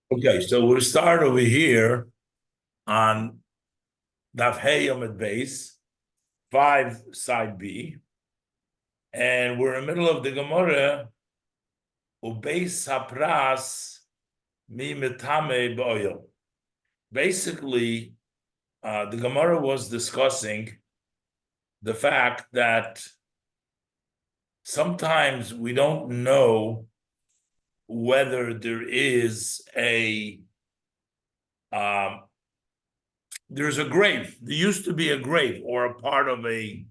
Okay, so we'll start over here on Daf Hey Yomid Base, 5 side B, and we're in the middle of the Gemara, Ubeis Hapras Mi Metame B'Oyel. Basically, the Gemara was discussing the fact that sometimes we don't know whether um, there's a grave. There used to be a grave or a part of a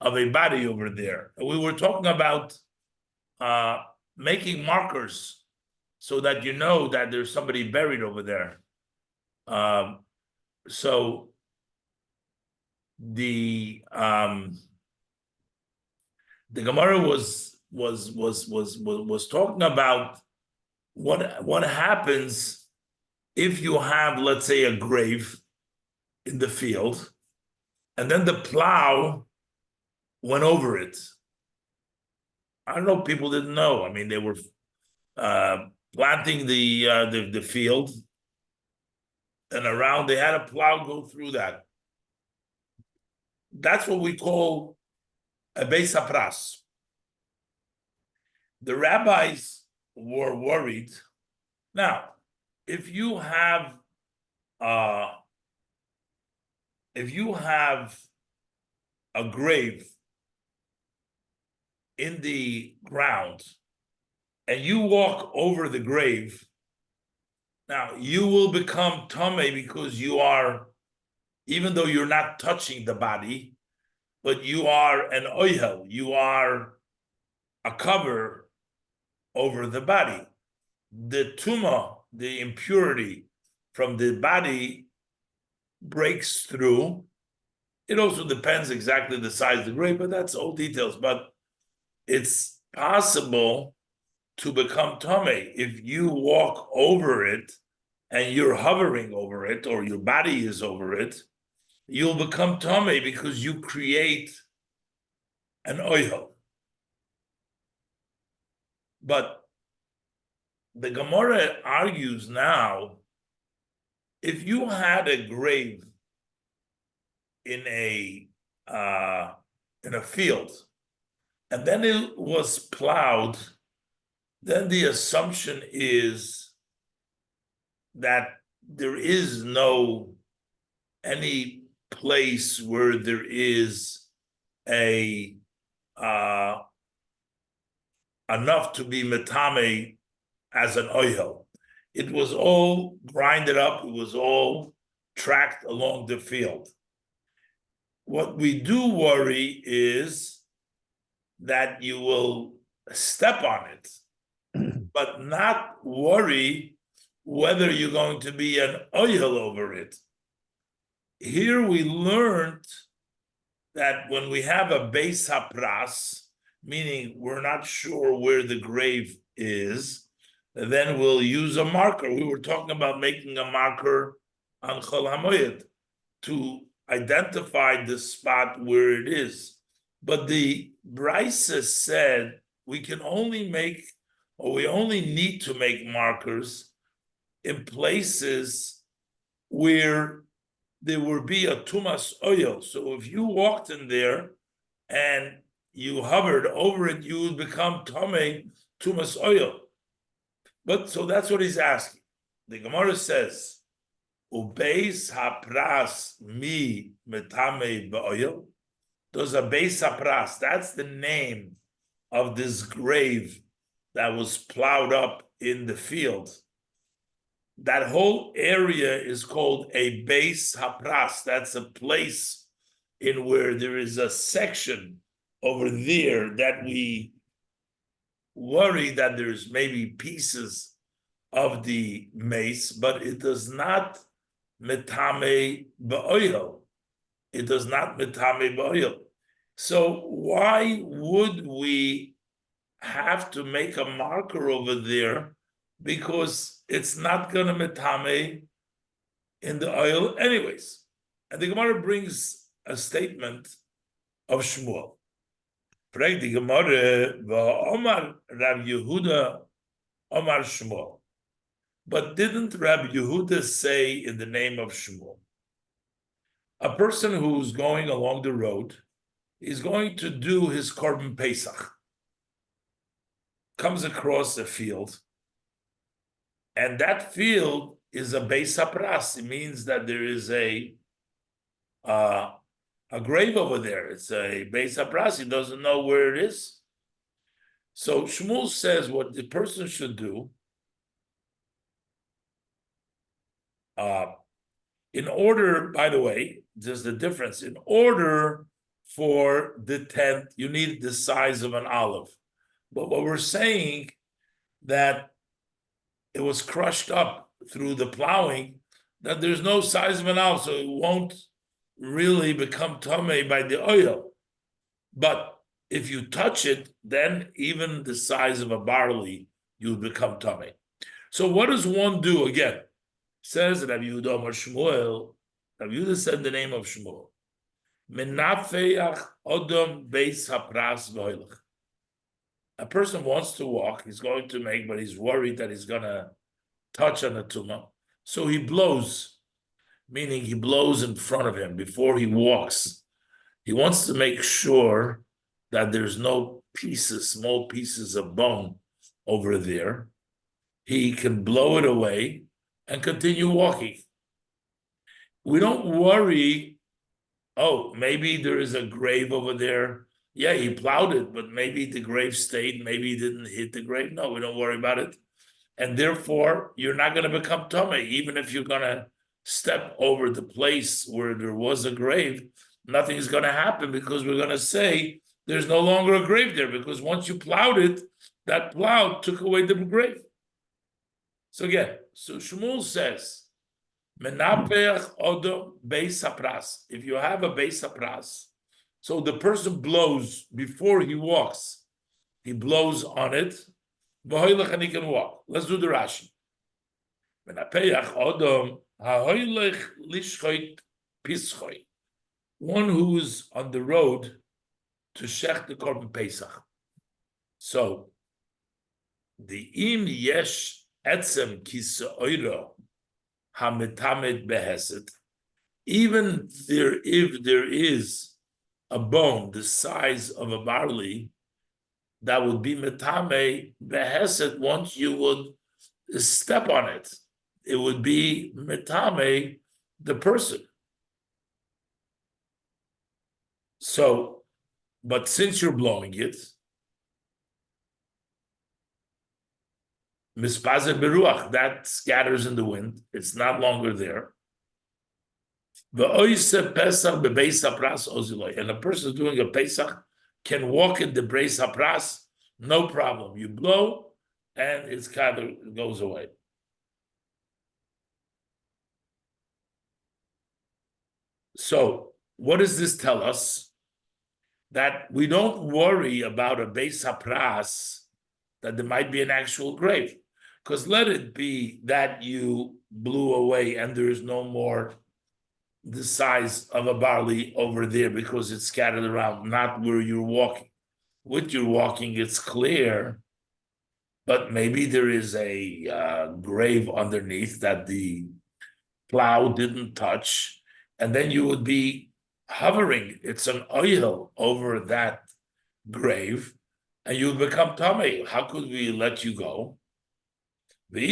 body over there. We were talking about making markers so that you know that there's somebody buried over there. So the Gemara was talking about what happens if you have, let's say, a grave in the field, and then the plow went over it. I don't know. People didn't know. I mean, they were planting the field, and around they had a plow go through that. That's what we call a beis hapras. The rabbis were worried. Now, if you have a grave in the ground and you walk over the grave, now you will become tamei because you are, even though you're not touching the body, but you are an oihel, you are a cover over the body. The tuma, the impurity from the body breaks through. It also depends exactly the size of the grave, but that's all details. But it's possible to become tamei if you walk over it and you're hovering over it, or your body is over it. You'll become tamei because you create an oihel. But the Gemara argues now, if you had a grave in a field, and then it was plowed, then the assumption is that there is no any place where there is a enough to be metame as an oihel. It was all grinded up. It was all tracked along the field. What we do worry is that you will step on it, but not worry whether you're going to be an oihel over it. Here we learned that when we have a beis hapras, meaning we're not sure where the grave is, then we'll use a marker. We were talking about making a marker on Chol HaMoed to identify the spot where it is. But the Brisa said we only need to make markers in places where there will be a tumas oil. So if you walked in there and you hovered over it, you would become tamei tumas oil. But so that's what he's asking. The Gemara says, "Ubeis hapras mi metame ba'oil." There's a beis hapras. That's the name of this grave that was plowed up in the field. That whole area is called a beis hapras. That's a place in where there is a section over there that we worry that there's maybe pieces of the mace, but it does not metame ba'oil. It does not metame ba'oil. So why would we have to make a marker over there? Because it's not going to metame in the oil anyways. And the Gemara brings a statement of Shmuel. Frag die Gemara, Omar Rav Yehuda, Omar Shmuel. But didn't Rabbi Yehuda say in the name of Shmuel, a person who's going along the road is going to do his Korban Pesach, comes across a field, and that field is a Beis Hapras. It means that there is uh, a grave over there. It's a Beis Hapras. He doesn't know where it is. So Shmuel says what the person should do, in order, by the way, there's the difference. In order for the tent, you need the size of an olive. But what we're saying that it was crushed up through the plowing, that there's no size of an olive, so it won't really become tamei by the oil. But if you touch it, then even the size of a barley, you become tamei. So what does one do again? Says Rabbi Yehuda Amar Shmuel. Rabbi Yehuda said the name of Shmuel. Menafeach odom beis hapras v'hoilach. A person wants to walk, he's going to make, but he's worried that he's going to touch on the tumah. So he blows, meaning he blows in front of him before he walks. He wants to make sure that there's no pieces, small pieces of bone over there. He can blow it away and continue walking. We don't worry, oh, maybe there is a grave over there. Yeah, he plowed it, but maybe the grave stayed, maybe he didn't hit the grave. No, we don't worry about it. And therefore, you're not going to become tamei, even if you're going to step over the place where there was a grave. Nothing's going to happen because we're going to say there's no longer a grave there, because once you plowed it, that plow took away the grave. So again, so Shmuel says, Menapech odo beis hapras. If you have a beis hapras, so the person blows before he walks, he blows on it, and he can walk. Let's do the Rashi. Menapech odom hahoylech lishchoit pischoy. One who's on the road to shech the Korban Pesach. So the im yesh etzem kisoiro hametamet beheset. Even there, if there is a bone the size of a barley, that would be metame beheset. Once you would step on it, it would be metame the person. So, but since you're blowing it, mispazer beruach, that scatters in the wind. It's not longer there. And a person doing a Pesach can walk in the Beis Hapras, no problem. You blow, and it's kind of goes away. So, what does this tell us? That we don't worry about a Beis Hapras, that there might be an actual grave. Because let it be that you blew away and there is no more the size of a barley over there because it's scattered around, not where you're walking. With your walking, it's clear, but maybe there is a grave underneath that the plow didn't touch, and then you would be hovering. It's an oil over that grave, and you become tamei. How could we let you go? But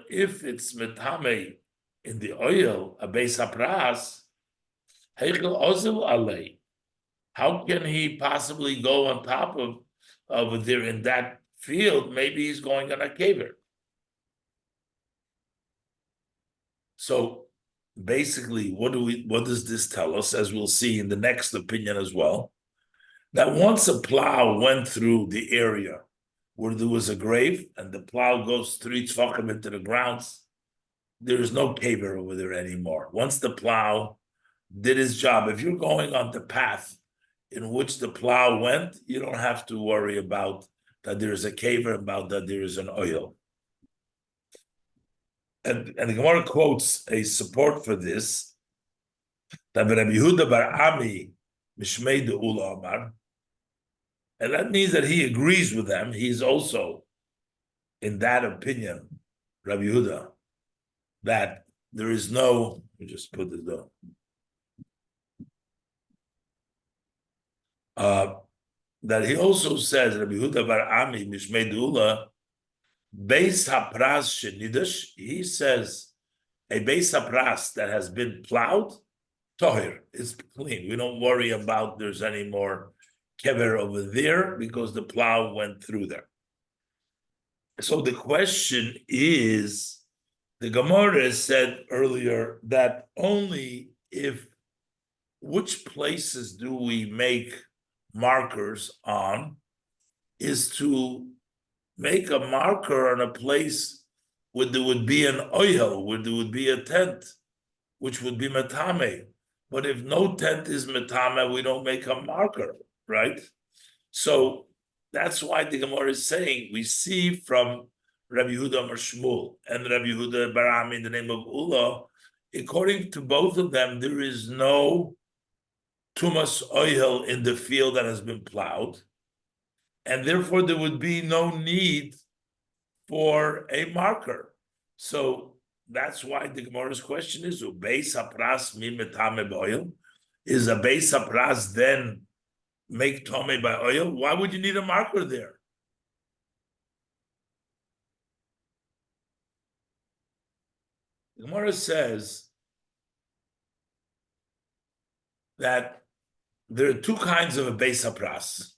if it's metame in the oil, a beis hapras, heichel ozil alei. How can he possibly go on top of over there in that field? Maybe he's going on a caver. So basically, what does this tell us, as we'll see in the next opinion as well? That once a plow went through the area where there was a grave and the plow goes 3 tefachim into the grounds, there is no caver over there anymore. Once the plow did his job, if you're going on the path in which the plow went, you don't have to worry about that there is a caver, about that there is an oil. And the Gemara quotes a support for this, that Rabbi Yehuda bar Ami Mishmei de Ula Amar, and that means that he agrees with them. He's also in that opinion, Rabbi Yehuda, that there is no, let me just put this down. That he also says, Rabbi Yehuda bar Ami, Mishmei Deula, Beis Hapras Shenidash, he says, a Beis Hapras that has been plowed, Tohir, is clean. We don't worry about there's any more kever over there because the plow went through there. So the question is, the Gemara said earlier that only if, which places do we make markers on, is to make a marker on a place where there would be an oil, where there would be a tent, which would be metame. But if no tent is metame, we don't make a marker, right? So that's why the Gemara is saying, we see from Rabbi Yehuda Mar Shmuel and Rabbi Yehuda Barami in the name of Ula, according to both of them, there is no tumas oil in the field that has been plowed, and therefore there would be no need for a marker. So that's why the Gemara's question is, Beis Hapras mi metame b'oil? Is a Beis Hapras then make tome by oil? Why would you need a marker there? The Gemara says that there are two kinds of a Beis Hapras.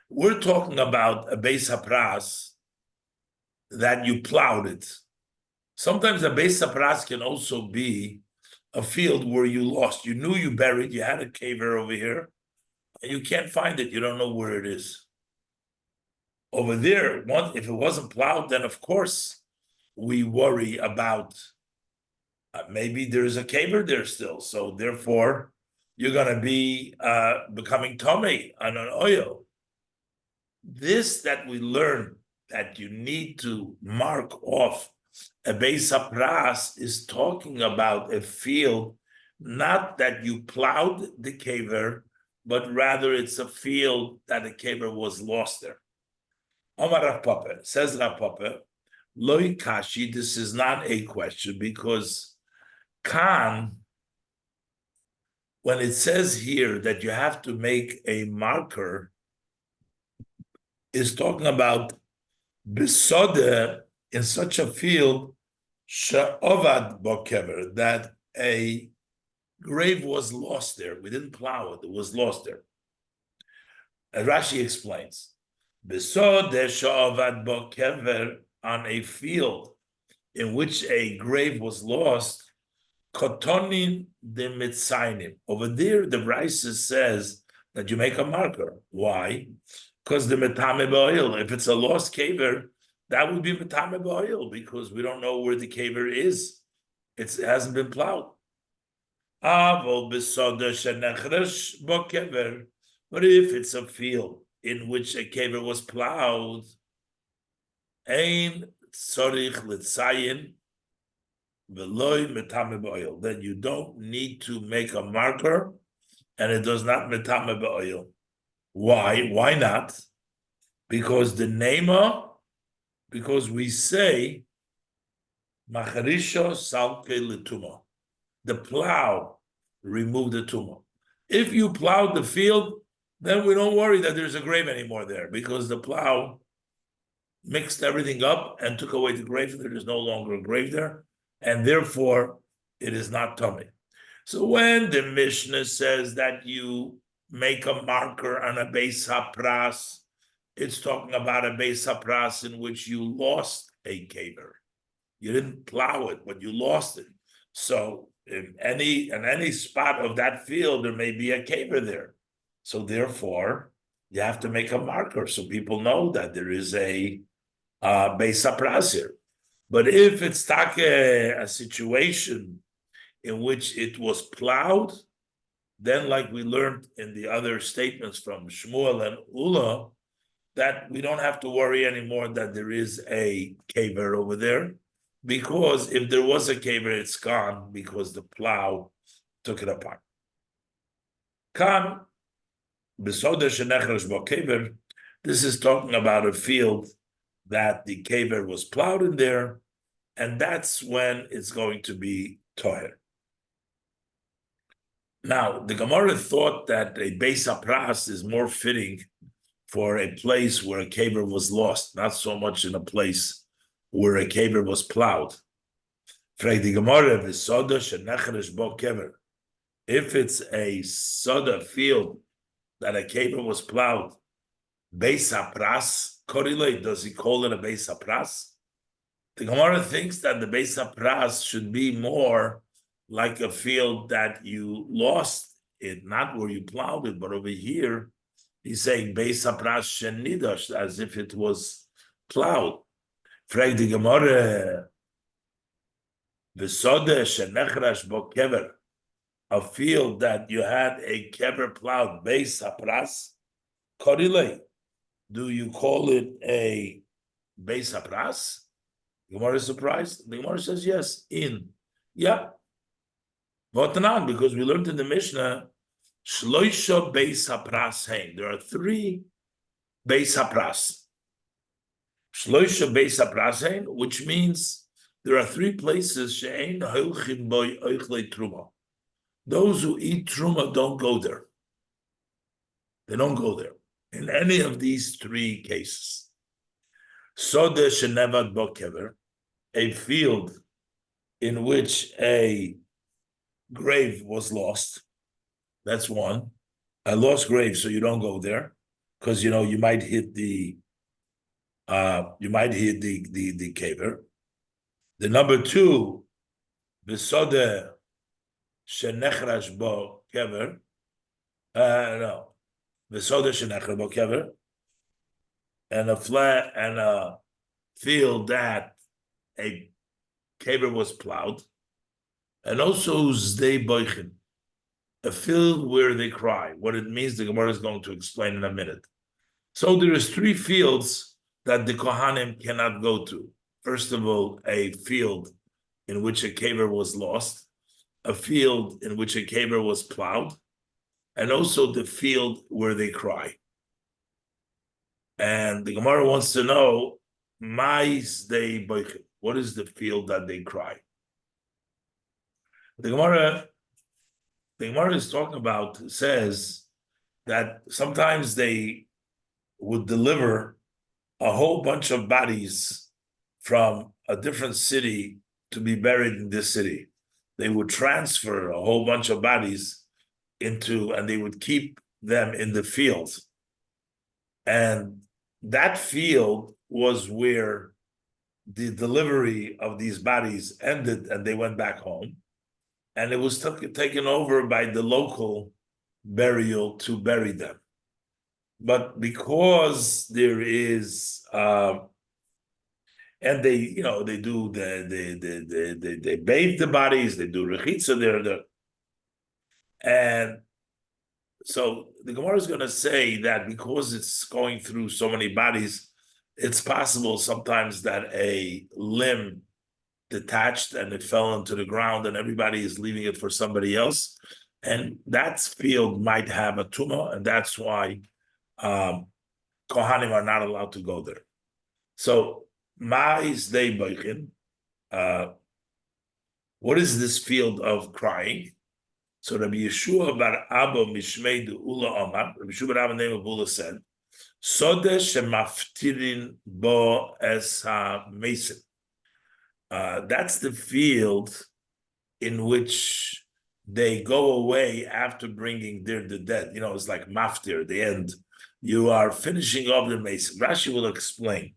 We're talking about a Beis Hapras that you plowed it. Sometimes a Beis Hapras can also be a field where you lost. You knew you buried, you had a caver over here, and you can't find it. You don't know where it is. Over there, if it wasn't plowed, then of course we worry about maybe there's a caver there still. So therefore, you're going to be becoming tummy on an oil. This that we learn that you need to mark off a Beis Hapras is talking about a field, not that you plowed the caver, but rather it's a field that the caver was lost there. Omar Rav Papa, says Rav Papa, Loi Kashi, this is not a question because Khan, when it says here that you have to make a marker, is talking about besode in such a field she'ovad bokever, that a grave was lost there. We didn't plow it; it was lost there. And Rashi explains, besode she'ovad bokever, on a field in which a grave was lost. Kotonin de mitzaynim. Over there, the Brisa says that you make a marker. Why? Because the metame ba'oil, if it's a lost caver, that would be metame ba'oil because we don't know where the caver is. It hasn't been plowed. But if it's a field in which a caver was plowed, ein tzorich l'tzayin v'loy metame ba'oil, then you don't need to make a marker, and it does not metame ba'oil. Why? Why not? Because the nema, because we say macharisho salke letuma. The plow removed the tumah. If you plowed the field, then we don't worry that there's a grave anymore there because the plow mixed everything up and took away the grave. There is no longer a grave there, and therefore it is not tummy. So when the Mishnah says that you make a marker on a Beis Hapras, it's talking about a Beis Hapras in which you lost a caver. You didn't plow it, but you lost it. So in any spot of that field, there may be a caver there. So therefore, you have to make a marker so people know that there is a Beis Hapras here. But if it's a situation in which it was plowed, then like we learned in the other statements from Shmuel and Ula, that we don't have to worry anymore that there is a caver over there, because if there was a caver, it's gone because the plow took it apart. Kan, this is talking about a field that the caver was plowed in there, and that's when it's going to be toher. Now, the Gemara thought that a Beis Apras is more fitting for a place where a caver was lost, not so much in a place where a caver was plowed. If it's a soda field that a caver was plowed, Beis Apras, Korile, does he call it a Beis Apras? The Gemara thinks that the Beis Apras should be more like a field that you lost it, not where you plowed it, but over here, he's saying Beis Apras Shenidash, as if it was plowed. Frag the Gemara, V'sode Shenechrash Bo Kever, a field that you had a kever plowed, Beis Apras, Korile, do you call it a Beis Apras? The Gemara is surprised. The Gemara says yes, yeah. But not, because we learned in the Mishnah, Shloisha Beis Hapras Hein. There are 3 Beis Hapras. Shloisha Beis Hapras Hein, which means there are 3 places She'ein Hoilchim Boy Oichlei Truma. Those who eat Truma don't go there. They don't go there. In any of these 3 cases. Sode Shenevad Bo Kever, a field in which a grave was lost. That's one. A lost grave, so you don't go there, because you might hit the caver. The number 2, Besode Shenechrash Bo Kever. No, Besode Shenechrash Bo Kever, and a field that a caver was plowed, and also Zdei Boichin, a field where they cry. What it means, the Gemara is going to explain in a minute. So there is 3 fields that the Kohanim cannot go to. First of all, a field in which a caver was lost, a field in which a caver was plowed, and also the field where they cry. And the Gemara wants to know, what is the field that they cry? The Gemara is talking about, says that sometimes they would deliver a whole bunch of bodies from a different city to be buried in this city. They would transfer a whole bunch of bodies and they would keep them in the fields. And that field was where the delivery of these bodies ended and they went back home. And it was taken over by the local burial to bury them. But because there is, and they do they bathe the bodies, they do rechitza there, and so the Gemara is going to say that because it's going through so many bodies, it's possible sometimes that a limb detached and it fell into the ground and everybody is leaving it for somebody else. And that field might have a tumah, and that's why Kohanim are not allowed to go there. So, Ma'is Dei Boichin, what is this field of crying? So Rabbi Yeshua bar Abba Mishmei de Ula Omar, Rabbi Yeshua bar Abba name of Ula said, Sode shemaftirin bo es ha-mesim. That's the field in which they go away after bringing the dead. It's like maftir, the end. You are finishing off the mason. Rashi will explain.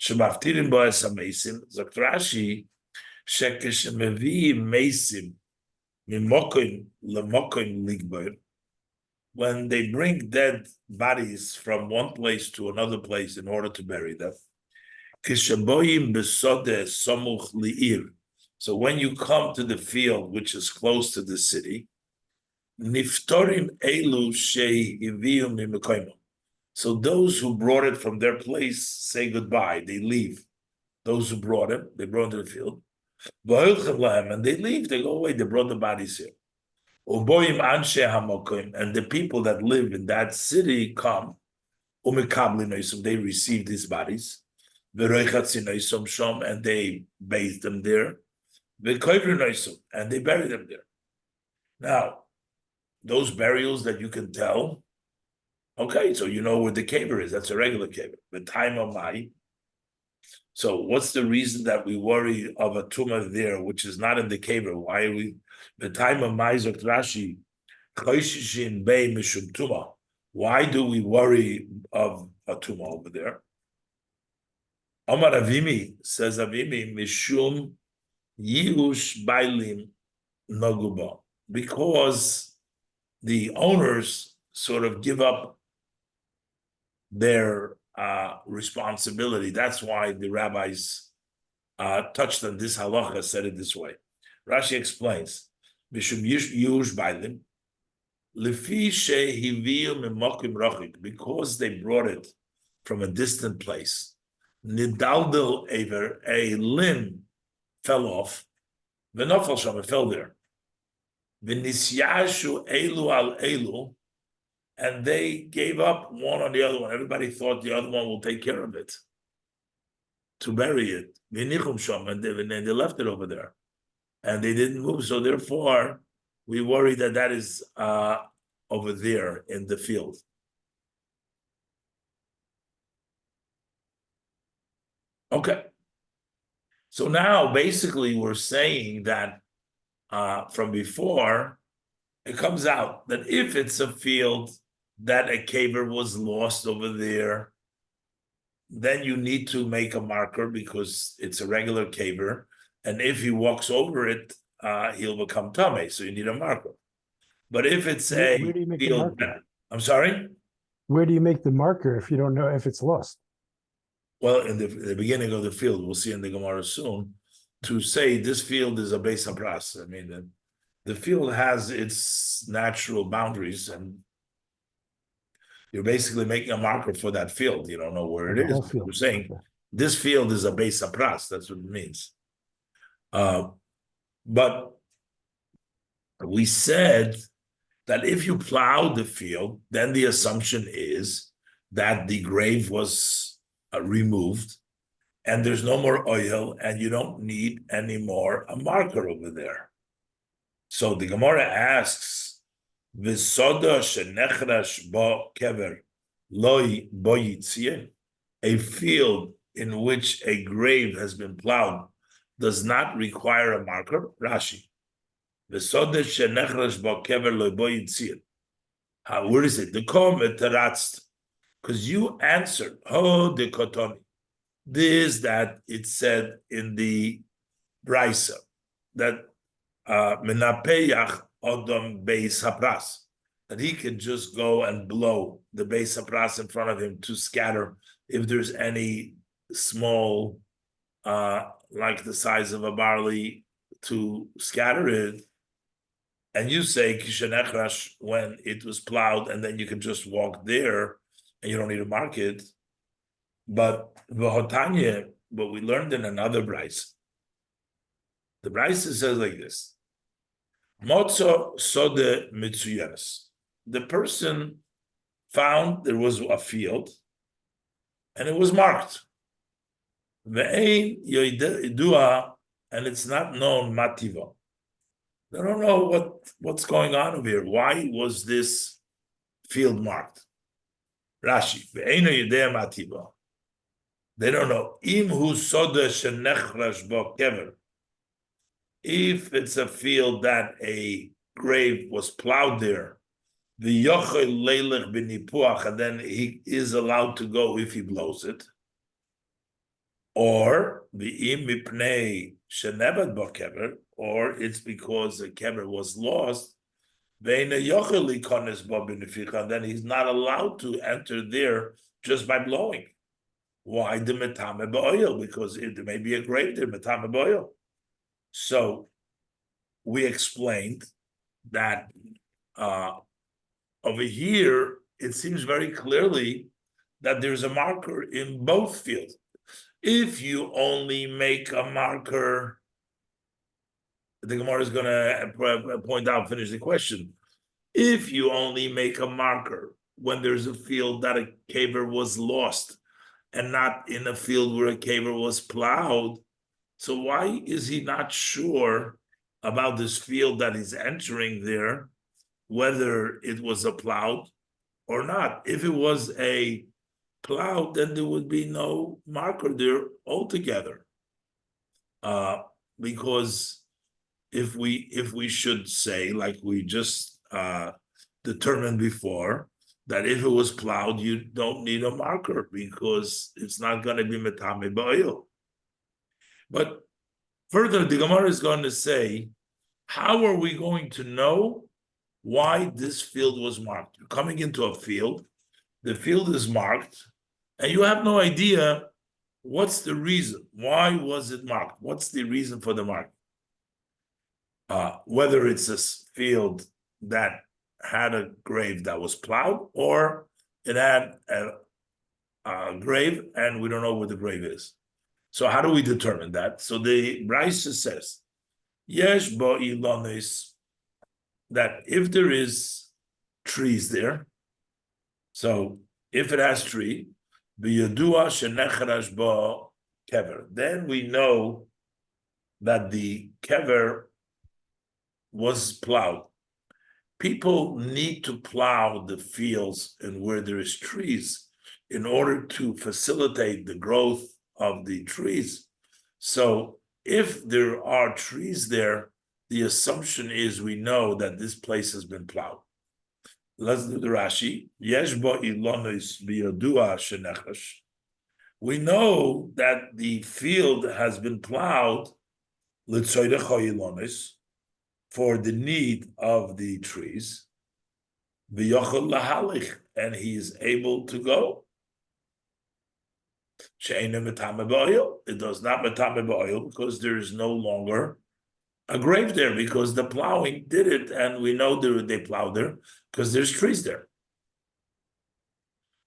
Shemaftirin bo es ha-mesim. Zok Rashi, shekesh mesim when they bring dead bodies from one place to another place in order to bury them. So when you come to the field which is close to the city, so those who brought it from their place say goodbye, they leave. Those who brought it, they brought it to the field. And they leave, they go away, they brought the bodies here. And the people that live in that city come, they receive these bodies. and they bathed them there, and they buried them there. Now, those burials that you can tell, okay, so you know where the caver is. That's a regular caver. The time of Mai. So what's the reason that we worry of a tumor there, which is not in the caver? Why are we the time of Mai Zok Rashi? Why do we worry of a tumor over there? Omar Avimi says Avimi Mishum Yihush Bailim Naguba, because the owners sort of give up their responsibility. That's why the rabbis touched on this halacha, said it this way. Rashi explains, Mishum Yihush Bailim, because they brought it from a distant place. Nidaldil Aver, a limb fell off. V'nofal sham, it fell there. V'nisyashu elu al elu, and they gave up one on the other one. Everybody thought the other one will take care of it to bury it. V'nichum sham, and they left it over there, and they didn't move. So therefore, we worry that that is over there in the field. Okay. So now basically we're saying that from before, it comes out that if it's a field that a caver was lost over there, then you need to make a marker because it's a regular caver. And if he walks over it, he'll become tame. So you need a marker. But if it's Where do you make the field, marker? I'm sorry? Where do you make the marker if you don't know if it's lost? Well, in the beginning of the field, we'll see in the Gemara soon, to say this field is a Beis Habras. I mean, the field has its natural boundaries, and you're basically making a marker for that field. You don't know where it is. You're saying this field is a Beis Habras. That's what it means. But we said that if you plow the field, then the assumption is that the grave was removed, and there's no more oil, and you don't need anymore a marker over there. So the Gemara asks, "V'soda shenechrash bo kever loy bo yitziyeh," a field in which a grave has been plowed does not require a marker. Rashi, "V'soda shenechrash bo kever loy bo yitziyeh." Where is it? The kom eteratzed. Because you answered, oh, the kotoni. This that it said in the Brisa that menapeyach odom beis hapras, that he can just go and blow the beis hapras in front of him to scatter if there's any small, like the size of a barley, to scatter it. And you say kishenechrash when it was plowed, and then you can just walk there. And you don't need to mark it. But v'hotanya, what we learned in another brisa, the brisa says like this: Motzo sode mitzuyanis. The person found there was a field, and it was marked. Ve'ein yoidua, and it's not known mativa. They don't know what's going on over here. Why was this field marked? Rashi, ve'eino yidei matiba. They don't know. Im hu soda shenechrash bo kever. If it's a field that a grave was plowed there, the yochel leilech b'nipuach, and then he is allowed to go if he blows it. Or the im mipnei shenevad bo kever, or it's because the kever was lost. And then he's not allowed to enter there just by blowing. Why the metame ba'oil? Because there may be a grave there, metame ba'oil. So we explained that over here it seems very clearly that there's a marker in both fields. If you only make a marker, the Gemara is going to point out, finish the question. If you only make a marker when there's a field that a caver was lost, and not in a field where a caver was plowed. So why is he not sure about this field that he's entering there, whether it was a plowed or not? If it was a plowed, then there would be no marker there altogether. Because if we should say, like we just determined before, that if it was plowed, you don't need a marker because it's not going to be metame ba'il. But further, the Gemara is going to say, how are we going to know why this field was marked? You're coming into a field, the field is marked, and you have no idea what's the reason. Why was it marked? What's the reason for the mark? Whether it's a field that had a grave that was plowed, or it had a grave and we don't know where the grave is. So how do we determine that? So the Brisa says, Yesh bo ilonis, that if there is trees there, so if it has tree, b'yadua shenecharash bo kever, then we know that the kever was plowed. People need to plow the fields and where there is trees in order to facilitate the growth of the trees. So if there are trees there, the assumption is we know that this place has been plowed. Let's do the Rashi. Yesh bo ilonis biyodua shenechash. We know that the field has been plowed for the need of the trees, and he is able to go. It does not metame ba'oil because there is no longer a grave there, because the plowing did it, and we know they plowed there because there's trees there.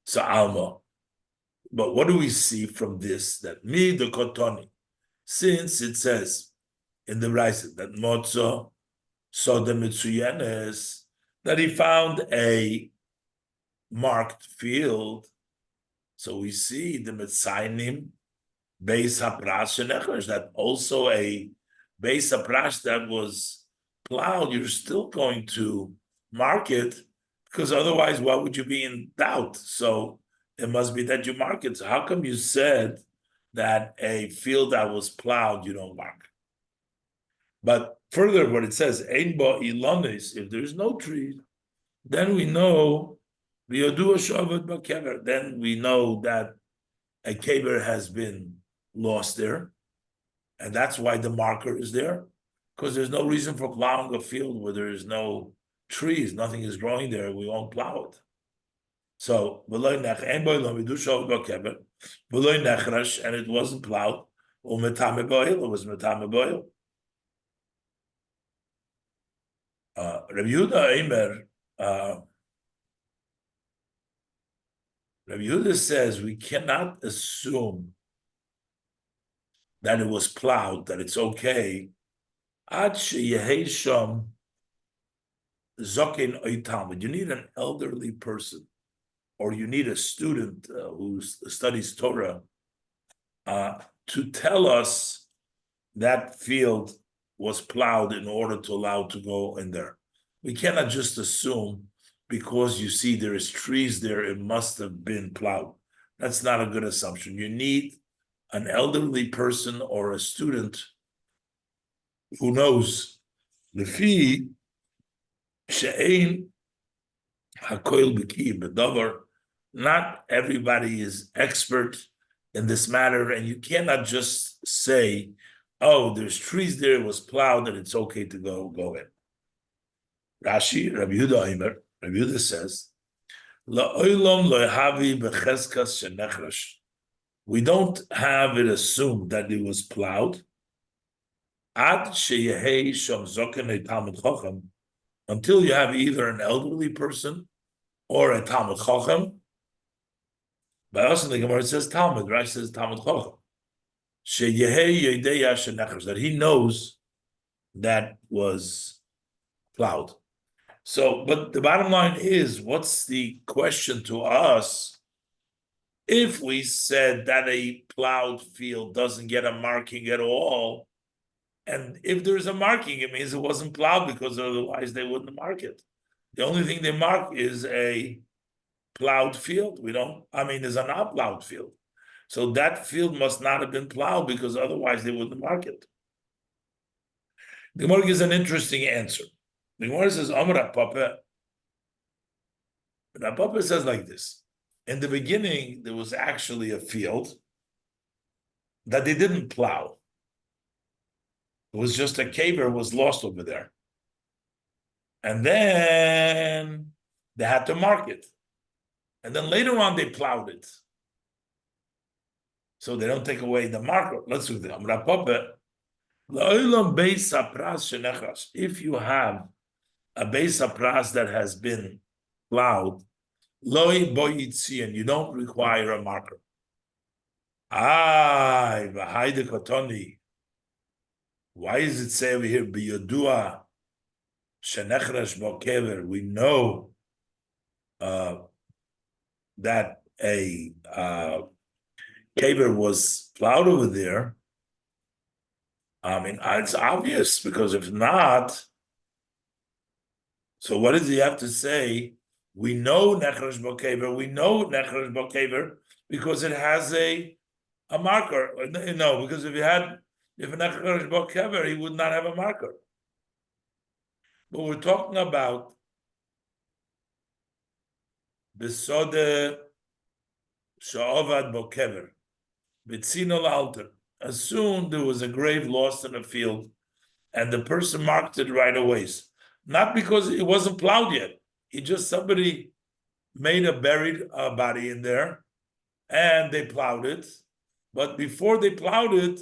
So Alma. But what do we see from this? That me the kotoni, since it says in the Raisa that Motzo so the Mitsuyenes, that he found a marked field. So we see the Mitzaynim Beis Haprash Shenechash, that also a Beis Haprash that was plowed, you're still going to mark it, because otherwise, why would you be in doubt? So it must be that you mark it. So how come you said that a field that was plowed, you don't mark? But further, what it says, Ein bo ilonis, if there's no trees, then we know then we know that a kever has been lost there, and that's why the marker is there, because there's no reason for plowing a field where there is no trees, nothing is growing there, we won't plow it. So and it wasn't plowed, it was metame boil. Rabbi Yehuda says we cannot assume that it was plowed, that it's okay. You need an elderly person, or you need a student who studies Torah to tell us that field was plowed in order to allow to go in there. We cannot just assume because you see there is trees there, it must have been plowed. That's not a good assumption. You need an elderly person or a student who knows the fee she'ein hakoil b'ki b'davar. Not everybody is expert in this matter, and you cannot just say, oh, there's trees there, it was plowed, and it's okay to go in. Rashi, Rabbi Yehuda Aimer, Rabbi Yehuda says, La'olam lo'havi b'cheskas shenechrash. We don't have it assumed that it was plowed. Ad sheyehei sham zoken talmid chacham, until you have either an elderly person or a talmid chacham. But also the Gemara says talmid, right? It says talmid chacham. Sheyehei yedeya shenechrash, that he knows that was plowed. So, but the bottom line is, what's the question to us? If we said that a plowed field doesn't get a marking at all, and if there's a marking, it means it wasn't plowed because otherwise they wouldn't mark it. The only thing they mark is a plowed field. There's a not plowed field. So that field must not have been plowed because otherwise they wouldn't mark it. The Gemara gives an interesting answer. The Gemara says, Amar Papa. Papa says like this. In the beginning, there was actually a field that they didn't plow. It was just a caver was lost over there. And then they had to mark it. And then later on, they plowed it. So they don't take away the marker. Let's do that. If you have a beis hapras that has been plowed, and you don't require a marker. Why does it say over here, biyodua shenechrash bokever? We know that a caver was plowed over there. It's obvious, because if not, so what does he have to say? We know nechrash bokever. We know nechrash bokever because it has a marker. No, because if a nechrash bokever, he would not have a marker. But we're talking about besode sha'ovad bokever, b'tzino alter. As soon there was a grave lost in a field, and the person marked it right away. Not because it wasn't plowed yet. Somebody made a buried body in there, and they plowed it. But before they plowed it,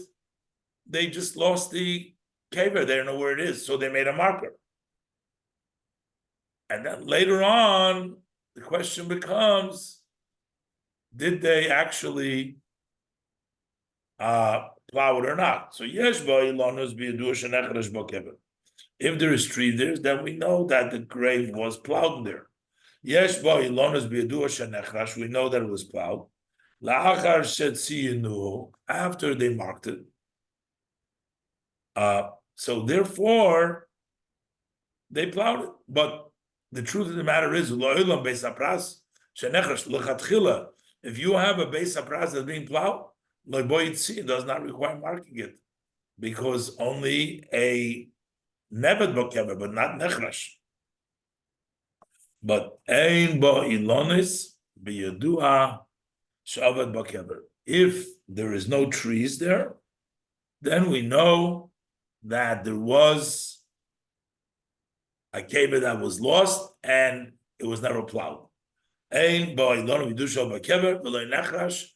they just lost the caver. They don't know where it is, so they made a marker. And then later on, the question becomes, did they actually plow it or not? So if there is tree there, then we know that the grave was plowed there. We know that it was plowed. After they marked it. So therefore, they plowed it. But the truth of the matter is, if you have a beis hapras that's being plowed, it does not require marking it, because only a nevet bokever, but not nechrash. But ein bo ilonis biyadua shavet bokever. If there is no trees there, then we know that there was a caver that was lost and it was never plowed. Ein bo ilonis biyadua bokever v'lo nechrash,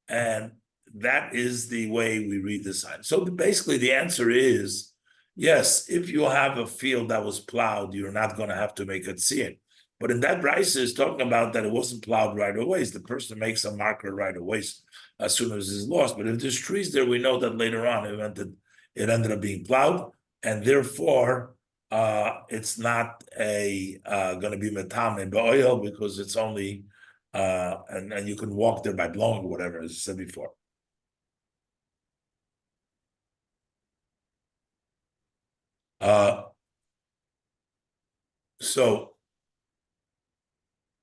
and that is the way we read the sign. So basically, the answer is yes. If you have a field that was plowed, you're not going to have to make a tziyun. But in that Brisa is talking about that it wasn't plowed right away. The person makes a marker right away as soon as it's lost. But if there's trees there, we know that later on it ended up being plowed, and therefore it's not going to be metam in oil, because it's only and you can walk there by blowing or whatever, as I said before.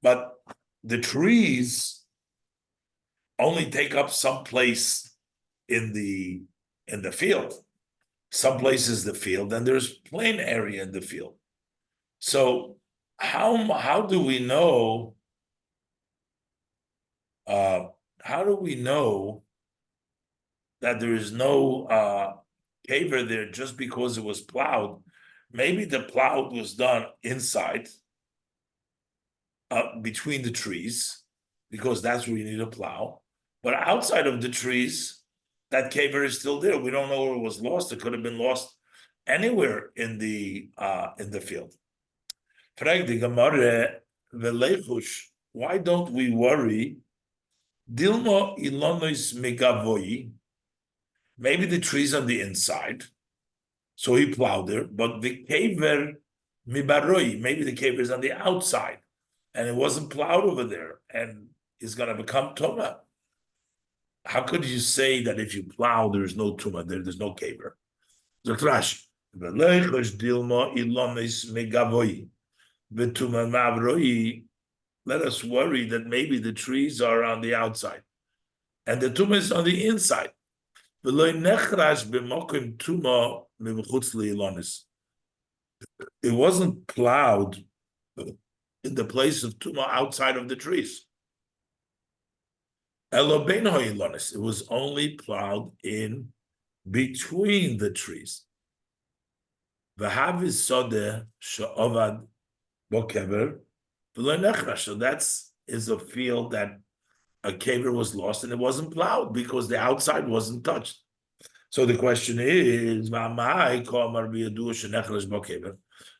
But the trees only take up some place in the field. Some places the field, and there's plain area in the field. So how do we know? How do we know that there is no caver there just because it was plowed? Maybe the plow was done inside, between the trees, because that's where you need a plow. But outside of the trees, that caver is still there. We don't know where it was lost. It could have been lost anywhere in the field. Why don't we worry? Dilmo ilonois megavoyi. Maybe the trees on the inside, so he plowed there. But the caver mibaroi, maybe the caver is on the outside, and it wasn't plowed over there, and is going to become toma. how could you say that if you plow, there's no tuma, there's no caver? Zok Rashi, "V'leichosh dilma ilonis megavoyi, v'tuma mavroi." Let us worry that maybe the trees are on the outside and the tuma is on the inside. V'loi nechrash b'mokim tuma mivchutz liilonis. It wasn't plowed in the place of tuma outside of the trees. Elo bein ho'ilonis. It was only plowed in between the trees. V'havis sodeh she'ovad bokever v'lo nechrash. So that's is a field that a caver was lost and it wasn't plowed because the outside wasn't touched. So the question is,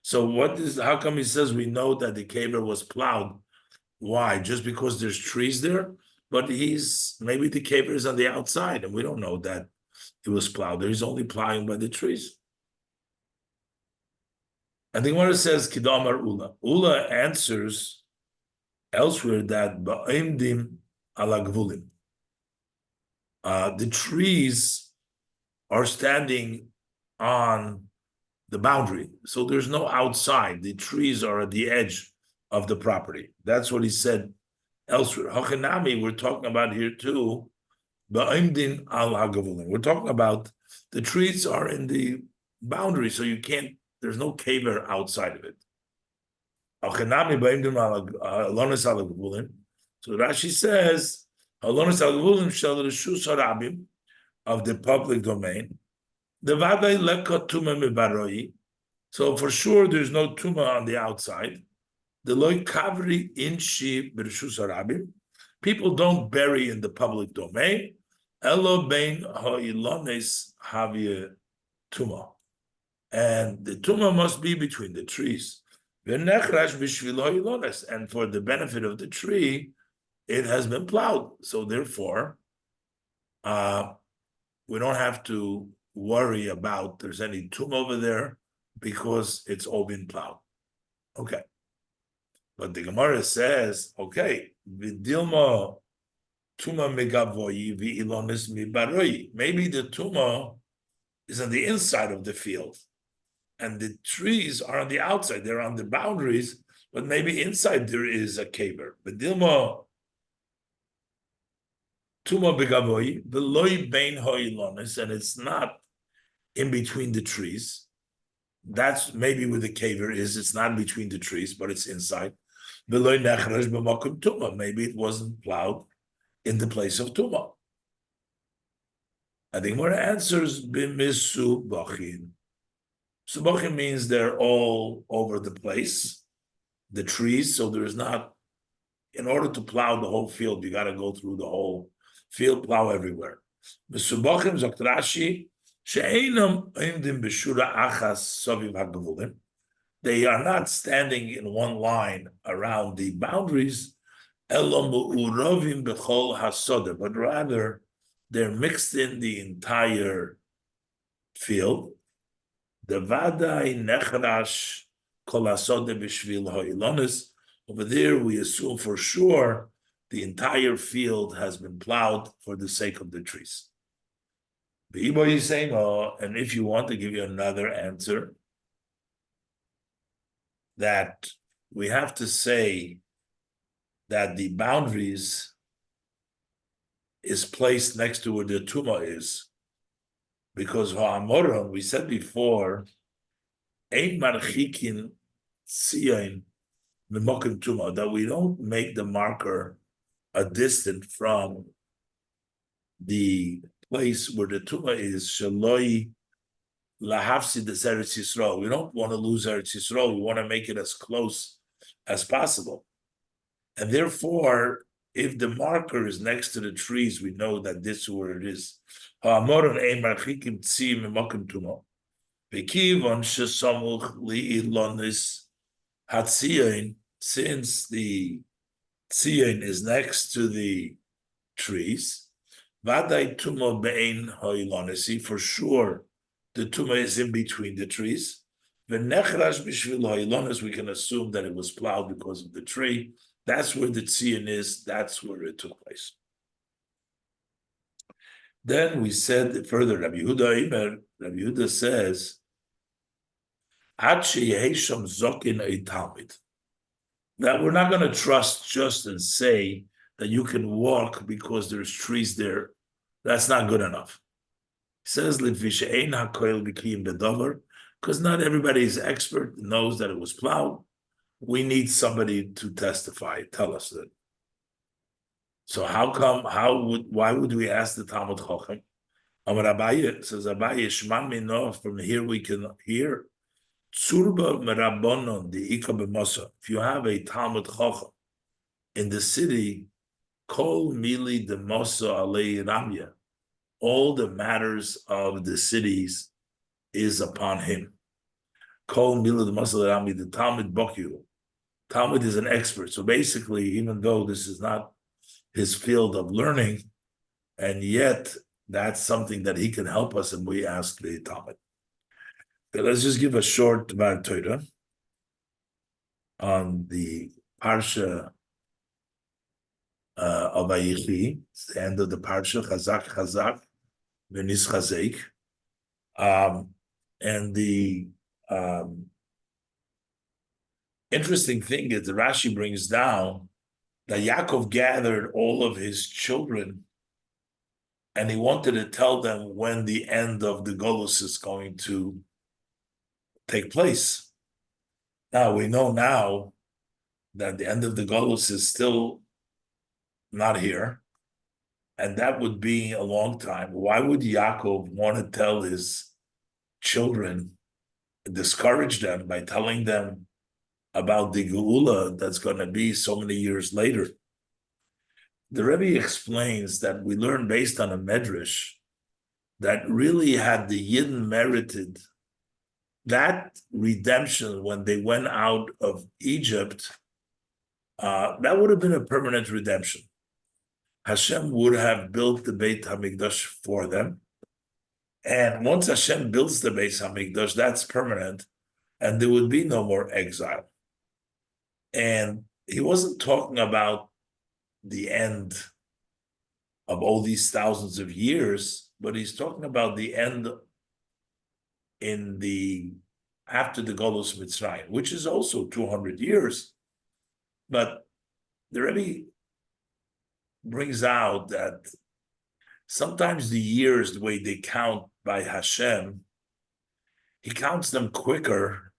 so what is, how come he says we know that the caver was plowed? Why? Just because there's trees there? But maybe the caver is on the outside and we don't know that it was plowed there. He's only plowing by the trees. And the one says, Kidamar Ula. Ula answers elsewhere that Ba'imdim ala gvulim. The trees are standing on the boundary. So there's no outside. The trees are at the edge of the property. That's what he said elsewhere. Hachanami, we're talking about here too. Ba'imdin al hagavulin. We're talking about the trees are in the boundary, so you can't, there's no caver outside of it. Hachanami ba'imdin alonis al hagavulin. So Rashi says, alonis al hagavulin shel reshus harabim, of the public domain. The vaday leka tuma mibaroi. So for sure, there's no tuma on the outside. The loy kavri inshi b'reshus harabim. People don't bury in the public domain. Elo bein ha'ilones havia tuma. And the tuma must be between the trees. V'nechrash b'shvil ha'ilones. And for the benefit of the tree, it has been plowed. So therefore, we don't have to worry about there's any tomb over there because it's all been plowed. Okay. But the Gemara says, okay, vidilma tuma megavoyi v'ilonis mibaroi. Maybe the tuma is on the inside of the field and the trees are on the outside. They're on the boundaries, but maybe inside there is a caver. Vidilma tuma begavoy, the loy bein hoilonis, and it's not in between the trees. That's maybe where the caver is. It's not between the trees, but it's inside. The loy nechrash b'makom tuma. Maybe it wasn't plowed in the place of tuma. I think more answers b'misu bachin. Subachin means they're all over the place, the trees. So there is not. In order to plow the whole field, you got to go through the whole field, plow everywhere. Mesubachim zok Rashi she'einam imdim b'shura achas soviv hagvulim. They are not standing in one line around the boundaries, elo mu'urovim b'chol hasoda, but rather they're mixed in the entire field. The vadai nechrash kol hasoda b'shvil ho'ilonis. Over there, we assume for sure the entire field has been plowed for the sake of the trees. The Ibo is saying, oh, and if you want to give you another answer, that we have to say that the boundaries is placed next to where the Tuma is. Because Ha'amoron, we said before, Ein Marchikin Tzion Memokim Tuma, that we don't make the marker a distant from the place where the Tuma is, Shaloi Lahavsi the Eretz Yisrael. We don't want to lose Eretz Yisrael. We want to make it as close as possible. And therefore, if the marker is next to the trees, we know that this is where it is. Ha'amoron ein marchikim tzi memokim tuma. V'kivon shesamuch li'ilonis hatzion, since the tzion is next to the trees, vaday tuma be'ein ha'ilonisi, for sure the tuma is in between the trees. V'nechrash b'shvil ha'ilonis, we can assume that it was plowed because of the tree. That's where the tzion is. That's where it took place. Then we said further, Rabbi Yehuda says, "Ad sheyehesham zokin a talmid," that we're not going to trust just and say that you can walk because there's trees there. That's not good enough. He says, because not everybody is expert, knows that it was plowed. We need somebody to testify, tell us that. So why would we ask the Talmud Chacham? Amar Abaye says, Abaye, Shman Mino, from here we can hear, Tsurba Merabonon, the Ika B'Mosa. If you have a Talmud Chacham in the city, Kol Mili de Mosa Alei Ramya, all the matters of the cities is upon him. Kol Mili de Mosa Alei Ramya, the Talmud Bokyu. Talmud is an expert. So basically, even though this is not his field of learning, and yet that's something that he can help us, and we ask the Talmud. Okay, let's just give a short Dvar Torah on the Parsha of Vayichi. It's the end of the Parsha, Chazak, Chazak, V'nis Chazek. And the interesting thing is the Rashi brings down that Yaakov gathered all of his children and he wanted to tell them when the end of the Golus is going to take place. Now, we know now that the end of the Golus is still not here, and that would be a long time. Why would Yaakov want to tell his children, discourage them by telling them about the Geula that's going to be so many years later? The Rebbe explains that we learn based on a medrash that really had the Yidden merited that redemption when they went out of Egypt, that would have been a permanent redemption. Hashem would have built the Beit HaMikdash for them. And once Hashem builds the Beit HaMikdash, that's permanent, and there would be no more exile. And he wasn't talking about the end of all these thousands of years, but he's talking about the end in the after the Golus Mitzrayim, which is also 200 years. But the Rebbe brings out that sometimes the years, the way they count by Hashem, he counts them quicker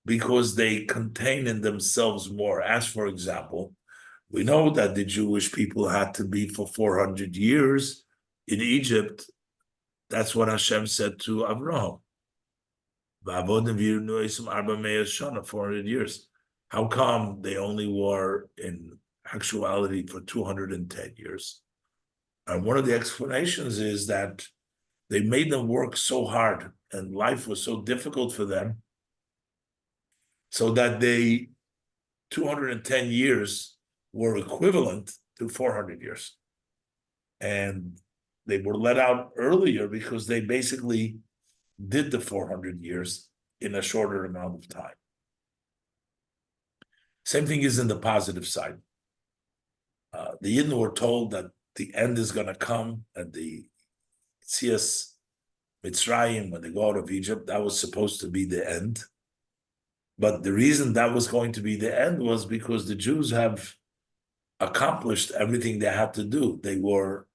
because they contain in themselves more. As for example, we know that the Jewish people had to be for 400 years in Egypt. That's what Hashem said to Abraham. 400 years. How come they only were in actuality for 210 years? And one of the explanations is that they made them work so hard and life was so difficult for them, so that 210 years were equivalent to 400 years. And they were let out earlier because they basically did the 400 years in a shorter amount of time. Same thing is in the positive side. The Yidden were told that the end is going to come at the Tzias Mitzrayim, when they go out of Egypt. That was supposed to be the end. But the reason that was going to be the end was because the Jews have accomplished everything they had to do. They were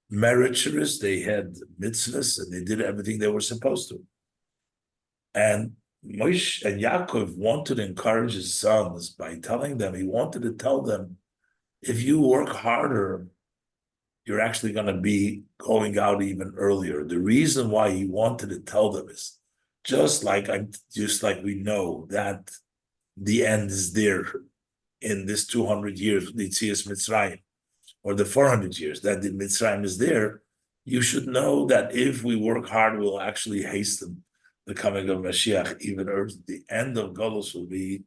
meritorious, they had mitzvahs, and they did everything they were supposed to. And Moshe and Yaakov wanted to encourage his sons by telling them, he wanted to tell them, if you work harder, you're actually going to be going out even earlier. The reason why he wanted to tell them is just like we know that the end is there in this 200 years, the Tzias Mitzrayim, or the 400 years that the Mitzrayim is there. You should know that if we work hard, we'll actually hasten the coming of Mashiach even earlier. The end of Golus will be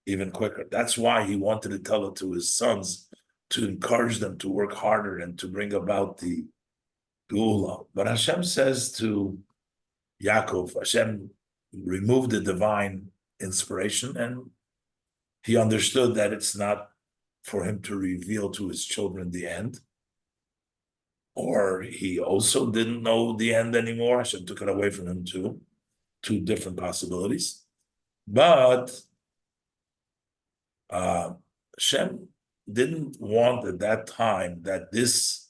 even quicker. That's why he wanted to tell it to his sons, to encourage them to work harder and to bring about the Geula. But Hashem says to Yaakov, Hashem removed the divine inspiration, and he understood that it's not for him to reveal to his children the end. or he also didn't know the end anymore. Hashem took it away from him too. Two different possibilities. But Hashem didn't want at that time that this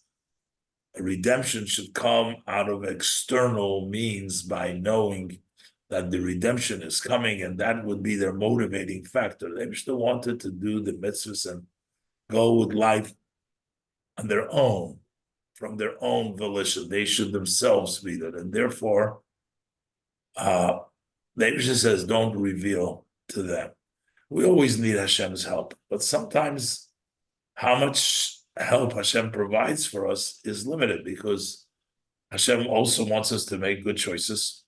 redemption should come out of external means by knowing that the redemption is coming, and that would be their motivating factor. They still wanted to do the mitzvahs and go with life on their own, from their own volition. They should themselves be that, and therefore, the Mishnah says, "Don't reveal to them." We always need Hashem's help, but sometimes how much help Hashem provides for us is limited, because Hashem also wants us to make good choices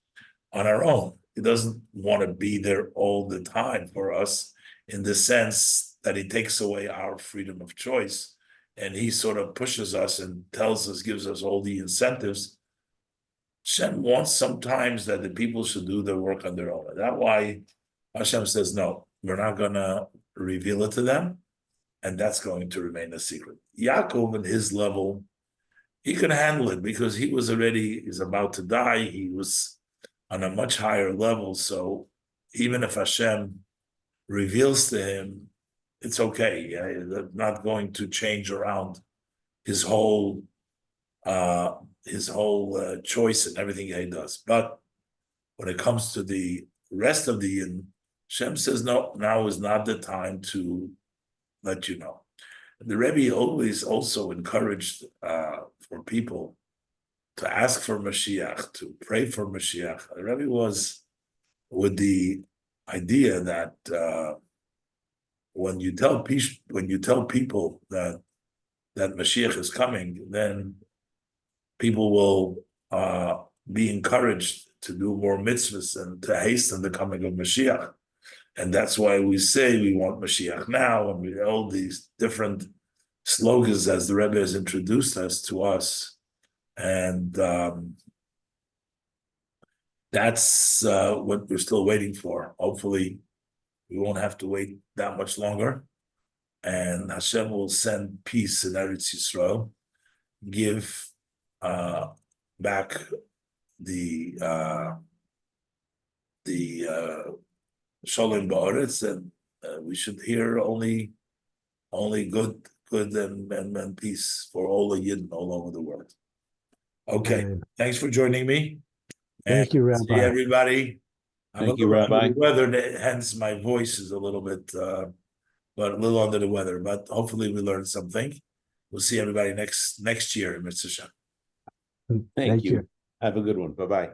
on our own. He doesn't want to be there all the time for us, in the sense that he takes away our freedom of choice, and he sort of pushes us and tells us, gives us all the incentives. Hashem wants sometimes that the people should do their work on their own. And that's why Hashem says, no, we're not going to reveal it to them, and that's going to remain a secret. Yaakov, at his level, he could handle it, because he's about to die. He was on a much higher level. So even if Hashem reveals to him, it's okay. Not going to change around his whole choice and everything he does. But when it comes to the rest of the Yidden, Hashem says, no, now is not the time to let you know. The Rebbe always also encouraged for people to ask for Mashiach, to pray for Mashiach. The Rebbe was with the idea that when you tell people that Mashiach is coming, then people will be encouraged to do more mitzvahs and to hasten the coming of Mashiach. And that's why we say we want Mashiach now, and we all these different slogans as the Rebbe has introduced us to us. And that's what we're still waiting for. Hopefully, we won't have to wait that much longer, and Hashem will send peace in Eretz Yisrael, give back the Shalom Ba'aretz, and we should hear only good and peace for all the Yidden all over the world. Okay, Amen. thanks for joining me. Thank you, See Rabbi. everybody. Thank you, Rabbi. Under the weather, hence my voice is a little bit, but a little under the weather. But hopefully we learned something. We'll see everybody next year in Mitzvah. Thank you. Have a good one. Bye-bye.